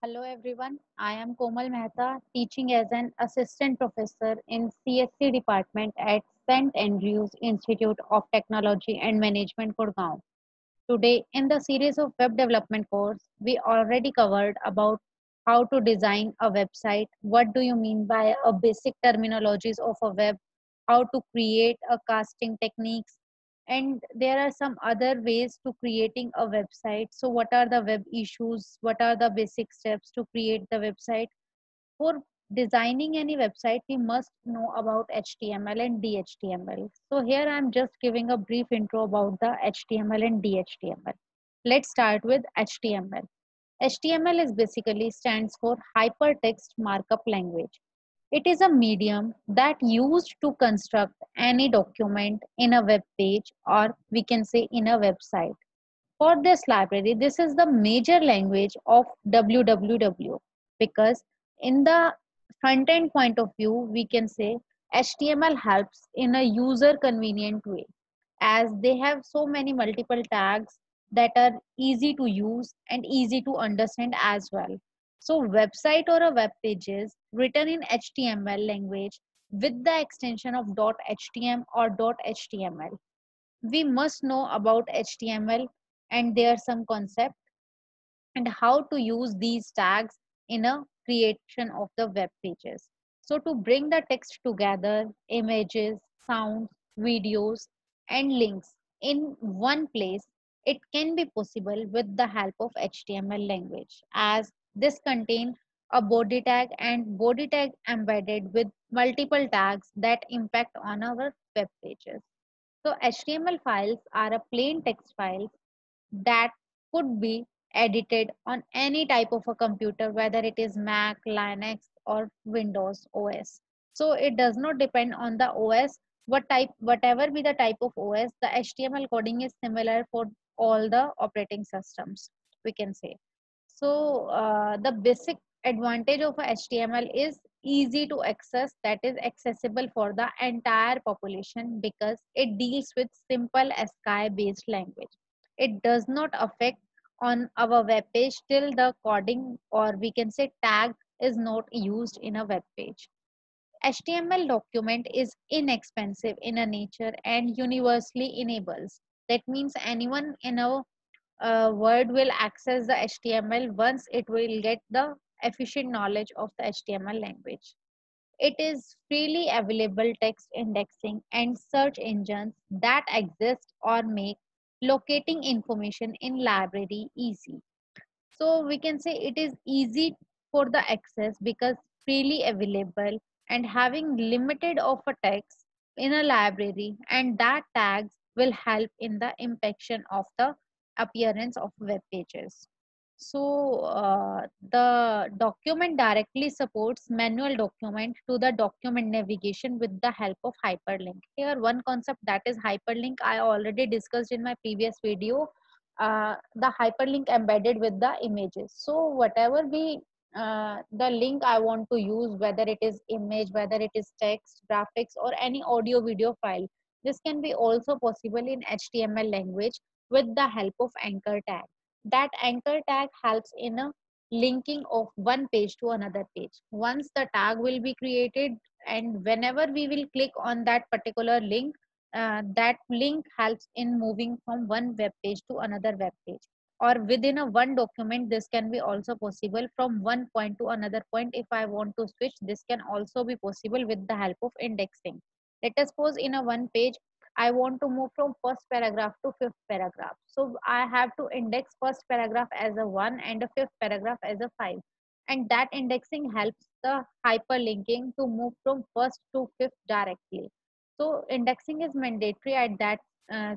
Hello everyone, I am Komal Mehta, teaching as an assistant professor in CSC department at St. Andrews Institute of Technology and Management, Gurgaon. Today, in the series of web development course, we already covered about how to design a website, what do you mean by a basic terminologies of a web, how to create a casting techniques, and there are some other ways to creating a website. So what are the web issues? What are the basic steps to create the website? For designing any website, we must know about HTML and DHTML. So here I'm just giving a brief intro about the HTML and DHTML. Let's start with HTML. HTML is basically stands for Hypertext Markup Language. It is a medium that used to construct any document in a web page, or we can say in a website. For this library, this is the major language of www, because in the front end point of view, we can say HTML helps in a user convenient way, as they have so many multiple tags that are easy to use and easy to understand as well. So website or a web pages written in HTML language with the extension of .htm or .html. We must know about HTML and their some concept and how to use these tags in a creation of the web pages. So to bring the text together, images, sounds, videos, and links in one place, it can be possible with the help of HTML language, as this contain a body tag and body tag embedded with multiple tags that impact on our web pages. So HTML files are a plain text files that could be edited on any type of a computer, whether it is Mac, Linux, or Windows OS. So it does not depend on the OS. Whatever be the type of OS, the HTML coding is similar for all the operating systems, we can say. So the basic advantage of a HTML is easy to access, that is accessible for the entire population because it deals with simple ASCII based language. It does not affect on our web page till the coding, or we can say tag, is not used in a web page. HTML document is inexpensive in a nature and universally enables. That means anyone in a word will access the HTML once it will get the efficient knowledge of the HTML language. It is freely available text indexing and search engines that exist or make locating information in library easy. So we can say it is easy for the access because freely available and having limited of a text in a library, and that tags will help in the impaction of the appearance of web pages. So the document directly supports manual document to the document navigation with the help of hyperlink. Here one concept, that is hyperlink, I already discussed in my previous video. The hyperlink embedded with the images. So whatever the link I want to use, whether it is image, whether it is text, graphics, or any audio video file, this can be also possible in HTML language with the help of anchor tag. That anchor tag helps in a linking of one page to another page. Once the tag will be created, and whenever we will click on that particular link, that link helps in moving from one web page to another web page, or within a one document. This can be also possible from one point to another point. If I want to switch, this can also be possible with the help of indexing. Let us suppose in a one page I want to move from first paragraph to fifth paragraph, so I have to index first paragraph as a 1 and a fifth paragraph as a 5, and that indexing helps the hyperlinking to move from first to fifth directly. So indexing is mandatory at that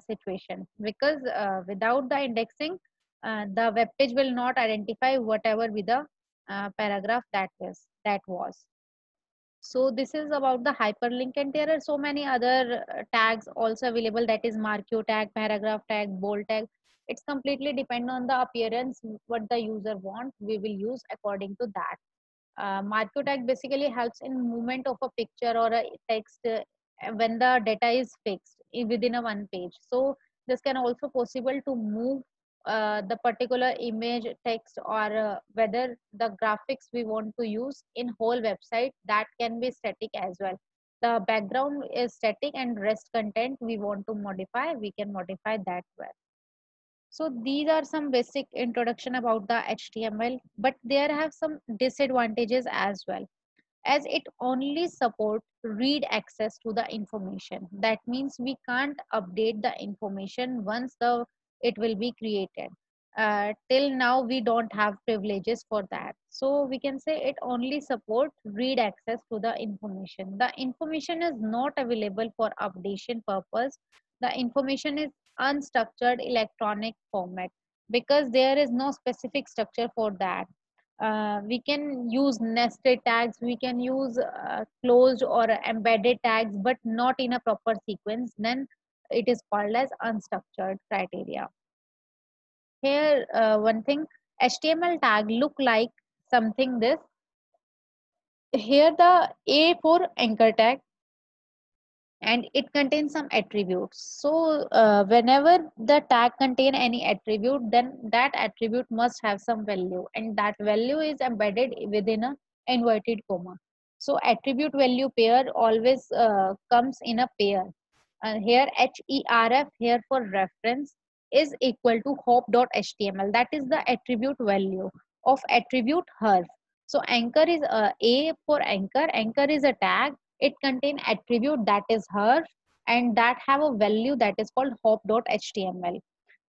situation, because without the indexing, the web page will not identify whatever be the paragraph that was. So this is about the hyperlink, and there are so many other tags also available, that is marquee tag, paragraph tag, bold tag. It's completely depend on the appearance, what the user want, we will use according to that. Marquee tag basically helps in movement of a picture or a text when the data is fixed within a one page. So this can also possible to move the particular image, text, or whether the graphics we want to use in whole website, that can be static as well. The background is static and rest content we want to modify, we can modify that well. So these are some basic introduction about the HTML, but there have some disadvantages as well, as it only support read access to the information. That means we can't update the information once the it will be created. Till now we don't have privileges for that, so we can say it only support read access to the information. The information is not available for updation purpose. The information is unstructured electronic format, because there is no specific structure for that. We can use nested tags, we can use closed or embedded tags, but not in a proper sequence, then it is called as unstructured criteria. Here one thing, HTML tag look like something this. Here the A for anchor tag, and it contains some attributes. So whenever the tag contain any attribute, then that attribute must have some value, and that value is embedded within a inverted comma. So attribute value pair always comes in a pair. Here HERF, here for reference, is equal to hop.html. That is the attribute value of attribute herf. So anchor is A for anchor. Anchor is a tag, it contain attribute that is her, and that have a value that is called hop.html.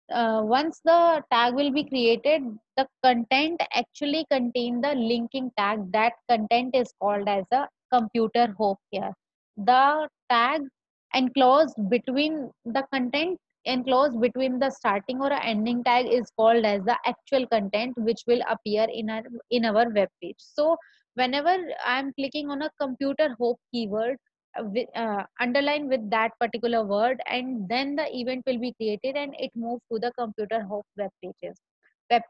Once the tag will be created, the content actually contain the linking tag. That content is called as a computer hop here. The tag enclosed between the content, enclosed between the starting or ending tag, is called as the actual content, which will appear in our web page. So whenever I'm clicking on a computer hop keyword, underline with that particular word, and then the event will be created and it moves to the computer hop web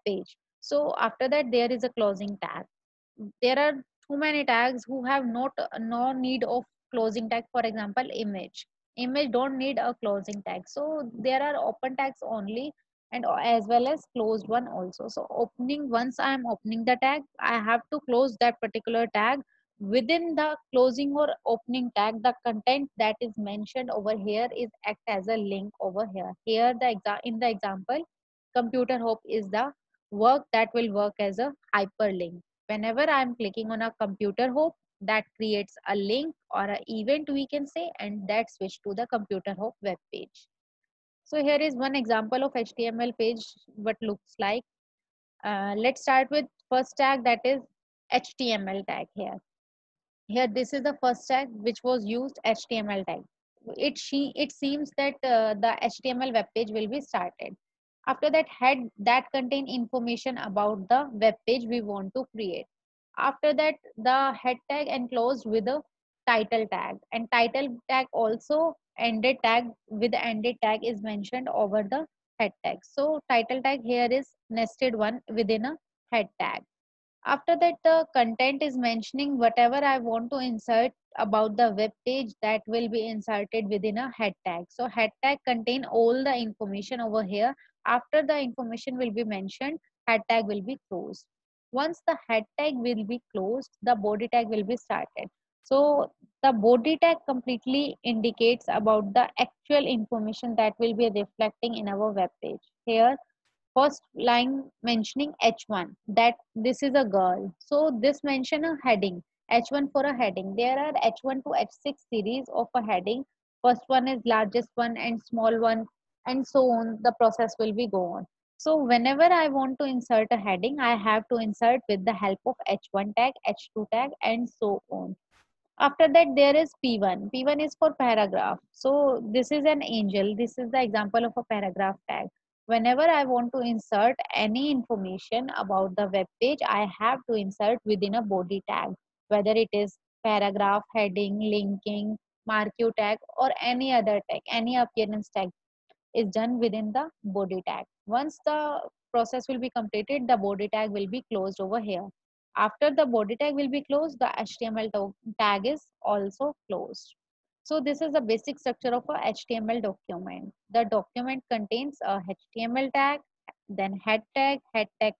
page. So after that there is a closing tag. There are too many tags who have not no need of closing tag. For example, image don't need a closing tag, so there are open tags only, and as well as closed one also. So opening, once I am opening the tag, I have to close that particular tag. Within the closing or opening tag, the content that is mentioned over here is act as a link over here. Here the in the example, computer hop is the work that will work as a hyperlink. Whenever I'm clicking on a computer hop, that creates a link or an event we can say, and that switch to the computer hop web page. So here is one example of HTML page what looks like. Let's start with first tag, that is HTML tag. Here this is the first tag which was used, HTML tag. It seems that the HTML web page will be started. After that, head that contain information about the web page we want to create. After that, the head tag enclosed with a title tag, and title tag also ended tag with the ended tag is mentioned over the head tag. So title tag here is nested one within a head tag. After that, the content is mentioning whatever I want to insert about the web page, that will be inserted within a head tag. So head tag contain all the information over here. After the information will be mentioned, head tag will be closed. Once the head tag will be closed, the body tag will be started. So the body tag completely indicates about the actual information that will be reflecting in our web page. Here first line mentioning H1, that this is a girl. So this mention a heading, H1 for a heading. There are H1 to H6 series of a heading. First one is largest one and small one, and so on. The process will be go on. So whenever I want to insert a heading, I have to insert with the help of H1 tag, H2 tag, and so on. After that, there is P1. P1 is for paragraph. So this is an angel. This is the example of a paragraph tag. Whenever I want to insert any information about the web page, I have to insert within a body tag, whether it is paragraph, heading, linking, marquee tag, or any other tag, any appearance tag is done within the body tag. Once the process will be completed, the body tag will be closed over here. After the body tag will be closed, the HTML tag is also closed. So this is the basic structure of a HTML document. The document contains a HTML tag, Then head tag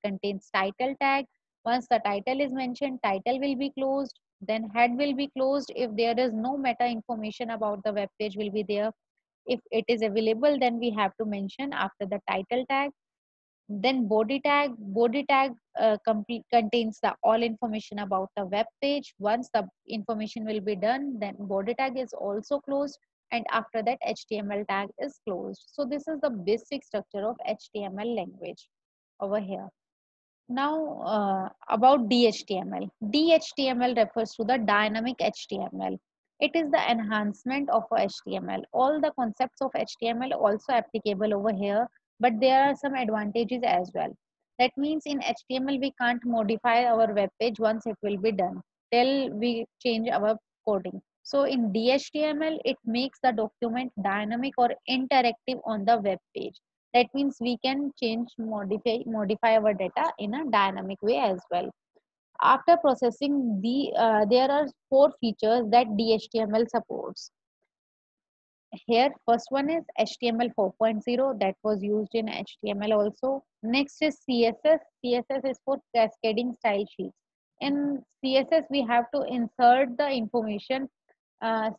contains title tag. Once the title is mentioned, title will be closed. Then head will be closed if there is no meta information about the web page will be there. If it is available, then we have to mention after the title tag. Then body tag contains the all information about the web page. Once the information will be done, then body tag is also closed, and after that HTML tag is closed. So this is the basic structure of HTML language over here. Now, about DHTML. DHTML refers to the dynamic HTML. It is the enhancement of a HTML. All the concepts of HTML also applicable over here, but there are some advantages as well. That means in HTML, we can't modify our web page once it will be done till we change our coding. So in DHTML, it makes the document dynamic or interactive on the web page. That means we can change, modify our data in a dynamic way as well. After processing, there are four features that DHTML supports. Here, first one is HTML 4.0 that was used in HTML also. Next is CSS. CSS is for cascading style sheets. In CSS, we have to insert the information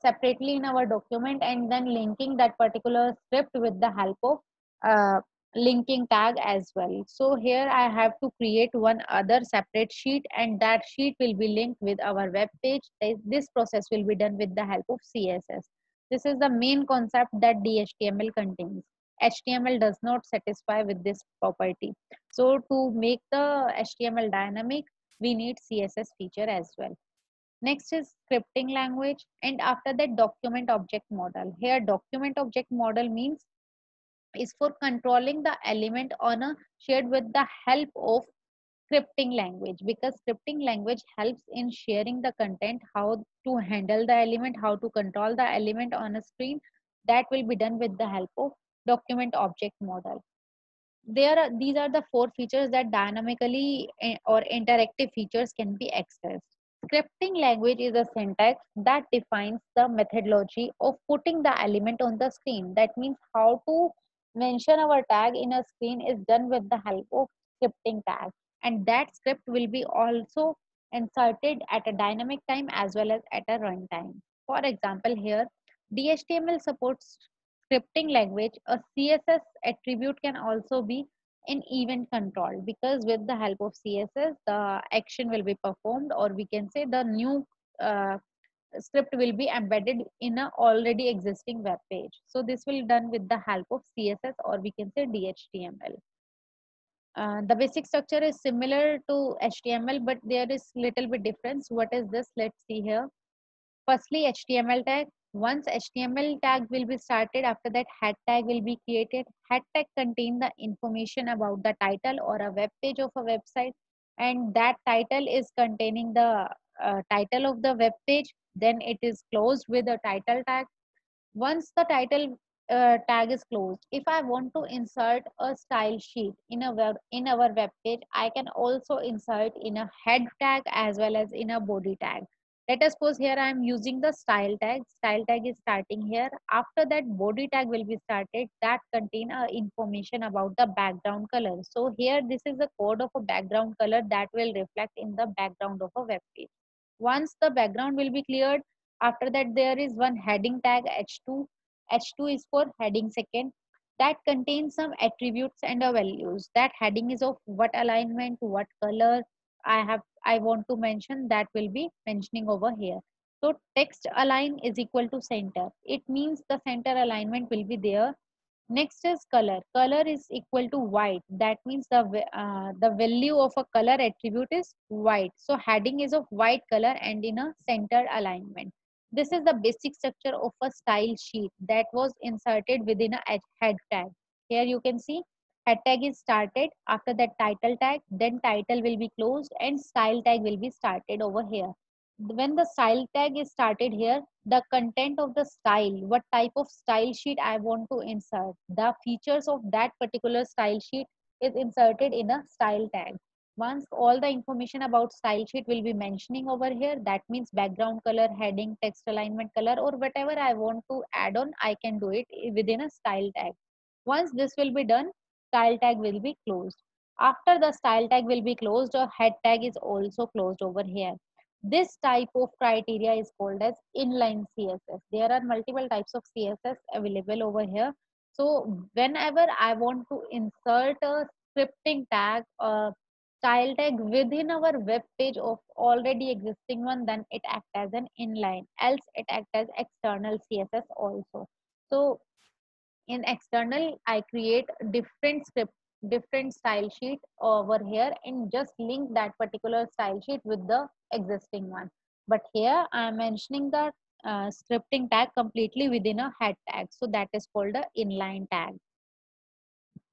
separately in our document and then linking that particular script with the help of uh, linking tag as well. So here I have to create one other separate sheet, and that sheet will be linked with our web page. This process will be done with the help of CSS. This is the main concept that DHTML contains. HTML does not satisfy with this property. So to make the HTML dynamic, we need CSS feature as well. Next is scripting language, and after that document object model. Here document object model means is for controlling the element on a shared with the help of scripting language, because scripting language helps in sharing the content, how to handle the element, how to control the element on a screen. That will be done with the help of document object model. These are the four features that dynamically or interactive features can be accessed. Scripting language is a syntax that defines the methodology of putting the element on the screen. That means how to mention our tag in a screen is done with the help of scripting tag, and that script will be also inserted at a dynamic time as well as at a runtime. For example, here DHTML supports scripting language. A CSS attribute can also be in event control, because with the help of CSS, the action will be performed, or we can say the new uh, script will be embedded in a already existing web page. So this will done with the help of CSS, or we can say DHTML. The basic structure is similar to HTML, but there is little bit difference. What is this? Let's see here. Firstly, HTML tag. Once HTML tag will be started, after that head tag will be created. Head tag contain the information about the title or a web page of a website, and that title is containing the title of the web page. Then it is closed with a title tag. Once the title tag is closed, if I want to insert a style sheet in our web page, I can also insert in a head tag as well as in a body tag. Let us suppose here I am using the style tag. Style tag is starting here. After that, body tag will be started that contain information about the background color. So here this is the code of a background color that will reflect in the background of a web page. Once the background will be cleared, after that there is one heading tag H2. H2 is for heading second, that contains some attributes and values. That heading is of what alignment, what color I want to mention, that will be mentioning over here. So text align is equal to center. It means the center alignment will be there. Next is color. Color is equal to white. That means the value of a color attribute is white. So heading is of white color and in a center alignment. This is the basic structure of a style sheet that was inserted within a head tag. Here you can see head tag is started, after that title tag, then title will be closed and style tag will be started over here. When the style tag is started here, the content of the style, what type of style sheet I want to insert, the features of that particular style sheet is inserted in a style tag. Once all the information about style sheet will be mentioning over here, that means background color, heading, text alignment color, or whatever I want to add on, I can do it within a style tag. Once this will be done, style tag will be closed. After the style tag will be closed, a head tag is also closed over here. This type of criteria is called as inline CSS. There are multiple types of CSS available over here. So whenever I want to insert a scripting tag, style tag within our web page of already existing one, then it acts as an inline, else it acts as external CSS also. So in external, I create different script, different style sheet over here and just link that particular style sheet with the existing one. But here I am mentioning the scripting tag completely within a head tag. So that is called a inline tag.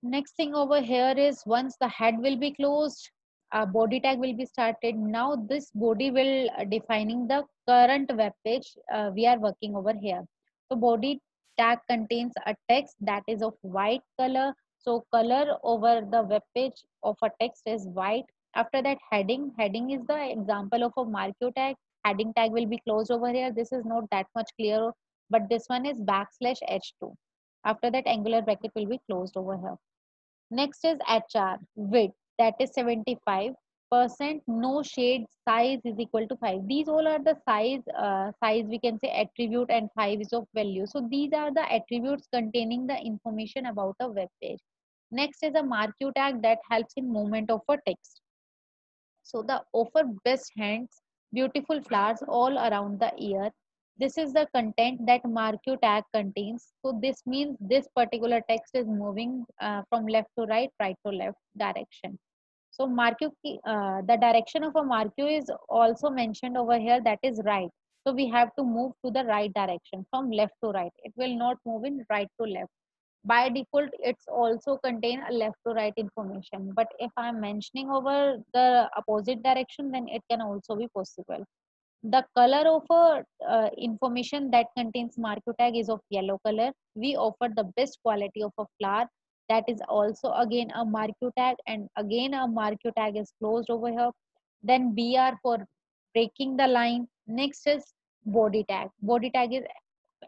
Next thing over here is once the head will be closed, a body tag will be started. Now this body will defining the current web page we are working over here. So body tag contains a text that is of white color. So color over the web page of a text is white. After that heading, heading is the example of a marquee tag. Heading tag will be closed over here. This is not that much clear, but this one is backslash h2. After that angular bracket will be closed over here. Next is HR, width, that is 75%, no shade, size is equal to 5. These all are the size we can say attribute, and 5 is of value. So these are the attributes containing the information about a web page. Next is a marquee tag that helps in movement of a text. So the offer best hands, beautiful flowers all around the year. This is the content that marquee tag contains. So this means this particular text is moving from left to right to left direction. So the direction of a marquee is also mentioned over here, that is right. So we have to move to the right direction from left to right. It will not move in right to left. By default it's also contain a left to right information, but if I'm mentioning over the opposite direction, then it can also be possible. The color of a information that contains marquee tag is of yellow color. We offer the best quality of a flower, that is also again a marquee tag, and again a marquee tag is closed over here. Then BR for breaking the line. Next is body tag. Body tag is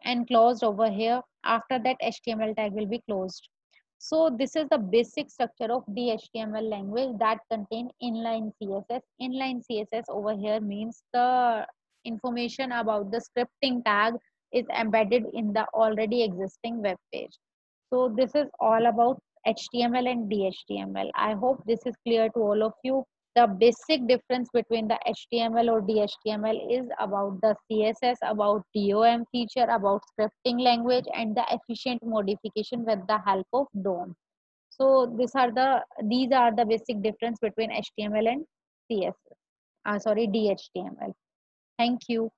enclosed over here. After that HTML tag will be closed. So this is the basic structure of the HTML language that contain inline CSS. Inline CSS over here means the information about the scripting tag is embedded in the already existing web page. So this is all about HTML and DHTML. I hope this is clear to all of you. The basic difference between the HTML or DHTML is about the CSS, about DOM feature, about scripting language, and the efficient modification with the help of DOM. So these are the basic difference between HTML and CSS. Sorry, DHTML. Thank you.